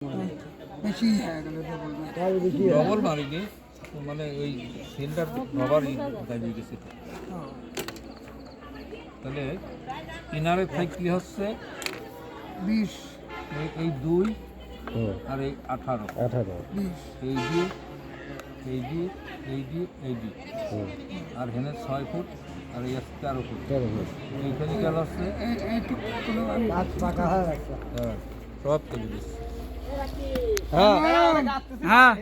বেশি হয়ে গেল ডবল মারিনি মানে ওই সিলটার বাবারই দাবি গেছে তাহলে কিনারে থেকে কি হচ্ছে 20 এই 2 আর এই 18 এই দিয়ে এই দিয়ে এই দিয়ে এই দিয়ে আর হেনে 6 ফুট আর এই 13 ফুট এইখানে গেল হচ্ছে সব কেজি দিচ্ছে হ্যাঁ হ্যাঁ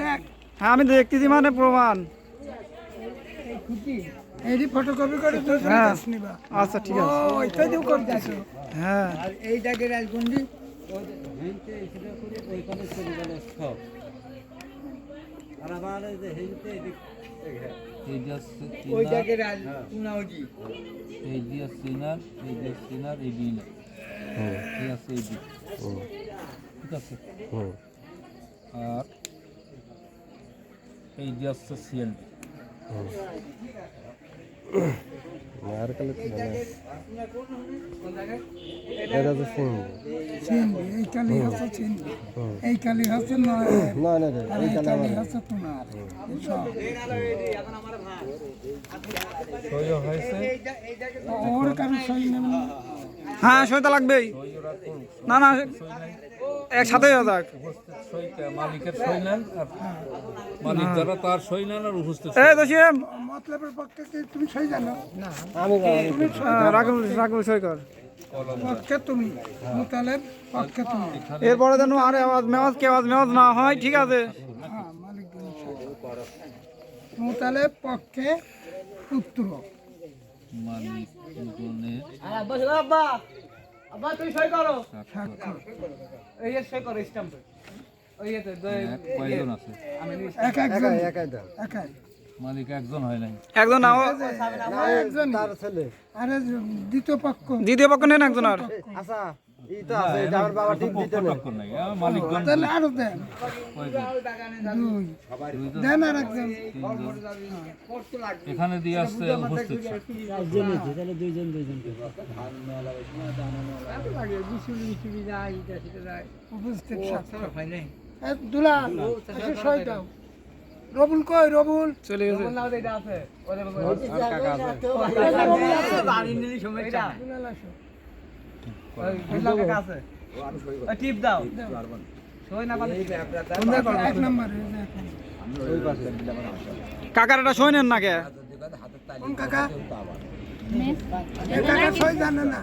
দেখ হ্যাঁ আমি দেখতেছি মানে প্রমাণ। এই ফটোকপি করে হ্যাঁ নিবা। আচ্ছা ঠিক আছে। ও এটাই দিও করতেছো। হ্যাঁ আর এই জায়গায় রাজগন্ডি এই যাচ্ছে ওই জায়গায় রাজ পুনাওজি এই দিয়ে সিনার এই দিয়ে সিনার এই দিয়ে না এই আছে এই দিয়ে ঠিক আছে আর এই যে আছে সিএলডি আর কালে তো না এটা তো চিনবি এই কালি হচ্ছে চিনবি এই কালি হচ্ছে নয় না না আর এই কালি হচ্ছে তোমার সব সই হয়েছে ওর কারণ সই নেব না হ্যাঁ সইটা লাগবেই। না না একসাথেই হয়ে যাক। সইটা মালিকের সই নেন আর মালিক যারা তার সই নেন আর উপস্থিত এই দোষী মতলবের পক্ষে কি তুমি সই জানো না আমি রাখুন রাখুন সই কর। পক্ষে তুমি মুতালেব পক্ষে তুমি এরপরে যেন আরে আওয়াজ মেওয়াজ না হয় ঠিক আছে। হ্যাঁ মালিক মুতালেব পক্ষে পুত্র মালিক দুজনের স্বাক্ষর কয়জন আছে এক একজন একাই দাও একাই মালিক একজন হয় নাই একজন একজন তার ছেলে আরে দ্বিতীয় পক্ষ দ্বিতীয় পক্ষ নেন একজন আর। আচ্ছা এই তো আছে এটা আমার বাবা ঠিক দিতে না পক্ষ নাই মালিকগণ তাহলে আরো দেন কয়জন? দুই দুইজন, দেন আর একজন তিনজন। এখানে দিয়ে আসছে উপস্থিত উপস্থিত দুলা সই দাও রবুল কই রবুল চলে গেছে। টিপ দাও এক নম্বর কাকার এটা সই নেন না কে? কোন কাকা এ কাকা সই জানে না